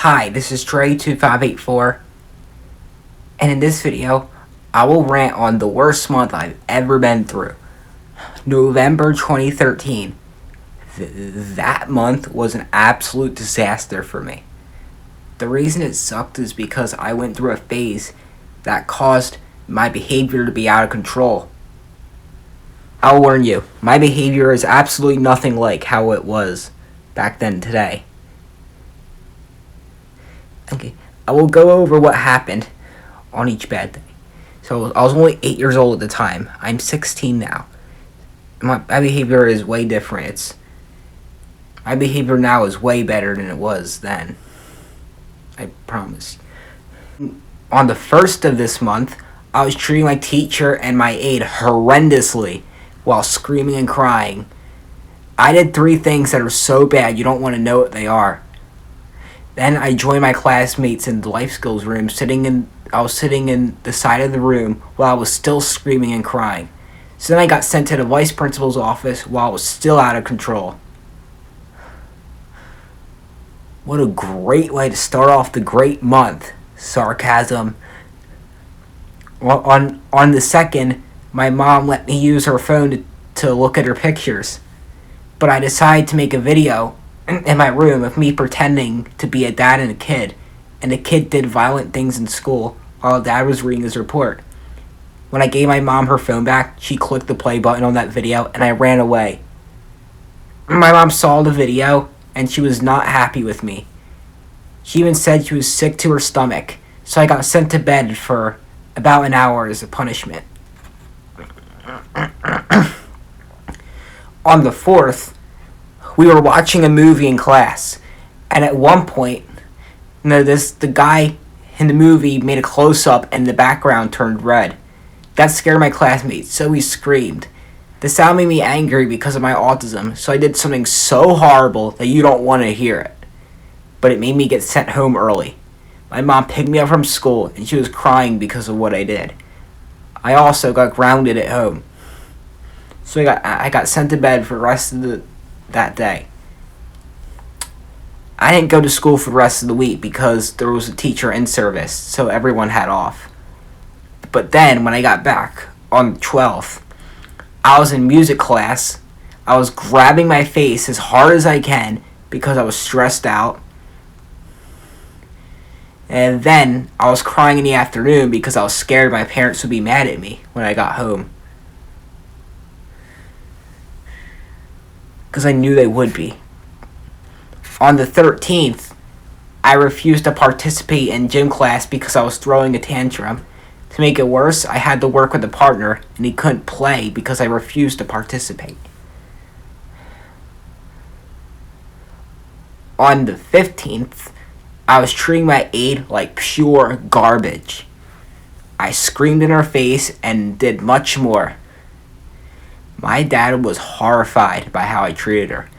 Hi, this is DrayYoutube584, and in this video, I will rant on the worst month I've ever been through. November 2013. That month was an absolute disaster for me. The reason it sucked is because I went through a phase that caused my behavior to be out of control. I'll warn you, my behavior is absolutely nothing like how it was back then today. Okay, I will go over what happened on each bad day. So I was only 8 years old at the time. I'm 16 now. My behavior is way different. My behavior now is way better than it was then. I promise. On the first of this month, I was treating my teacher and my aide horrendously while screaming and crying. I did 3 things that are so bad you don't want to know what they are. Then I joined my classmates in the life skills room, I was sitting in the side of the room while I was still screaming and crying. So then I got sent to the vice principal's office while I was still out of control. What a great way to start off the great month. Sarcasm. On the second, my mom let me use her phone to look at her pictures. But I decided to make a video in my room of me pretending to be a dad and the kid did violent things in school while dad was reading his report. When I gave my mom her phone back, she clicked the play button on that video and I ran away. My mom saw the video and she was not happy with me. She even said she was sick to her stomach, so I got sent to bed for about an hour as a punishment. On the 4th, we were watching a movie in class, and at one point, the guy in the movie made a close-up and the background turned red. That scared my classmates, so he screamed. The sound made me angry because of my autism, so I did something so horrible that you don't want to hear it. But it made me get sent home early. My mom picked me up from school, and she was crying because of what I did. I also got grounded at home. So I got sent to bed for the rest of that day. I didn't go to school for the rest of the week because there was a teacher in service, so everyone had off. But then, when I got back on the 12th, I was in music class. I was grabbing my face as hard as I can because I was stressed out. And then, I was crying in the afternoon because I was scared my parents would be mad at me when I got home. Because I knew they would be. On the 13th, I refused to participate in gym class because I was throwing a tantrum. To make it worse, I had to work with a partner and he couldn't play because I refused to participate. On the 15th, I was treating my aide like pure garbage. I screamed in her face and did much more. My dad was horrified by how I treated her.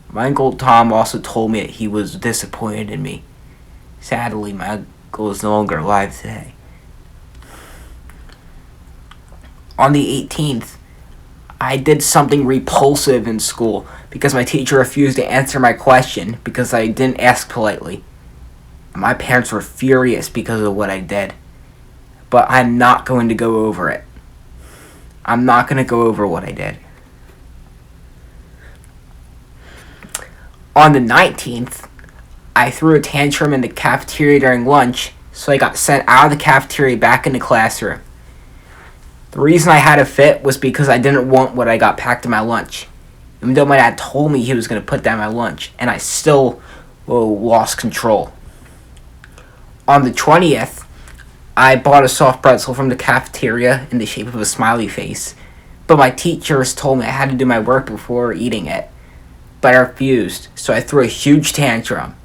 My Uncle Tom also told me that he was disappointed in me. Sadly, my uncle is no longer alive today. On the 18th, I did something repulsive in school because my teacher refused to answer my question because I didn't ask politely. My parents were furious because of what I did. But I'm not going to go over it. I'm not going to go over what I did. On the 19th, I threw a tantrum in the cafeteria during lunch, so I got sent out of the cafeteria back in the classroom. The reason I had a fit was because I didn't want what I got packed in my lunch, even though my dad told me he was going to put down my lunch, and I still lost control. On the 20th, I bought a soft pretzel from the cafeteria in the shape of a smiley face, but my teachers told me I had to do my work before eating it. But I refused, so I threw a huge tantrum.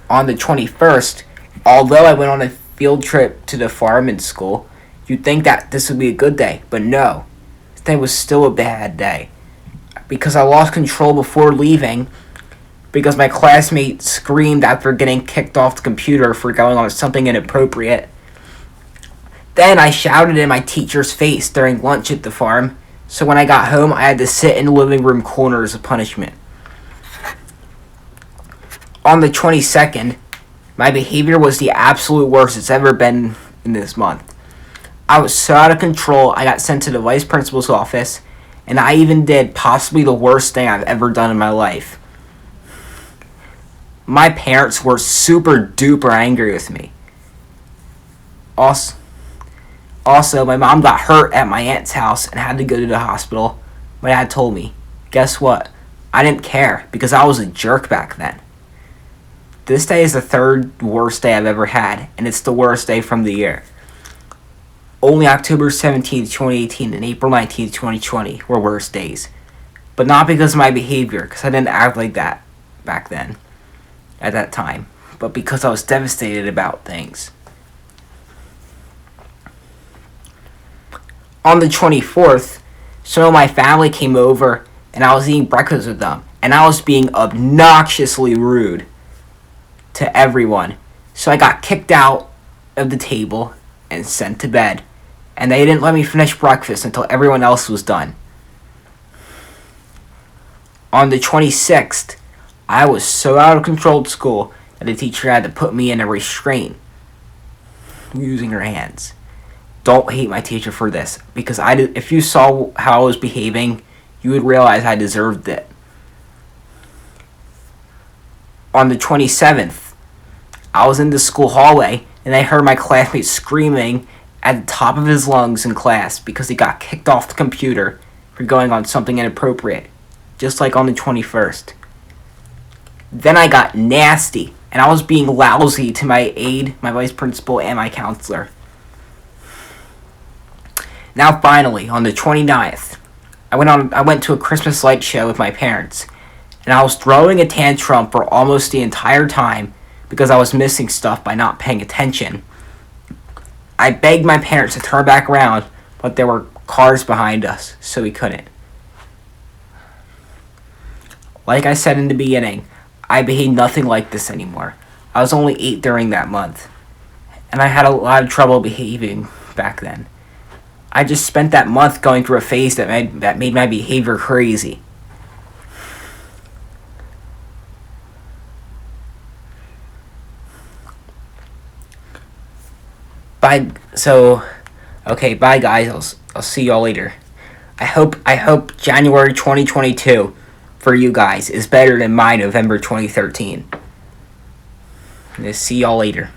On the 21st, although I went on a field trip to the farm in school, you'd think that this would be a good day, but no. This day was still a bad day. Because I lost control before leaving, because my classmate screamed after getting kicked off the computer for going on something inappropriate. Then I shouted in my teacher's face during lunch at the farm, so when I got home, I had to sit in the living room corner as a punishment. On the 22nd, my behavior was the absolute worst it's ever been in this month. I was so out of control, I got sent to the vice principal's office, and I even did possibly the worst thing I've ever done in my life. My parents were super duper angry with me. Also, my mom got hurt at my aunt's house and had to go to the hospital. My dad told me, guess what? I didn't care because I was a jerk back then. This day is the third worst day I've ever had, and it's the worst day from the year. Only October 17th, 2018 and April 19th, 2020 were worst days. But not because of my behavior, because I didn't act like that back then, at that time, but because I was devastated about things. On the 24th, some of my family came over, and I was eating breakfast with them, and I was being obnoxiously rude to everyone. So I got kicked out of the table and sent to bed. And they didn't let me finish breakfast until everyone else was done. On the 26th, I was so out of control at school that the teacher had to put me in a restraint using her hands. Don't hate my teacher for this, because if you saw how I was behaving, you would realize I deserved it. On the 27th, I was in the school hallway, and I heard my classmate screaming at the top of his lungs in class because he got kicked off the computer for going on something inappropriate, just like on the 21st. Then I got nasty, and I was being lousy to my aide, my vice principal, and my counselor. Now finally, on the 29th, I went to a Christmas light show with my parents, and I was throwing a tantrum for almost the entire time because I was missing stuff by not paying attention. I begged my parents to turn back around, but there were cars behind us, so we couldn't. Like I said in the beginning, I behave nothing like this anymore. I was only 8 during that month, and I had a lot of trouble behaving back then. I just spent that month going through a phase that made my behavior crazy. Bye guys. I'll see y'all later. I hope January 2022 for you guys is better than my November 2013. See y'all later.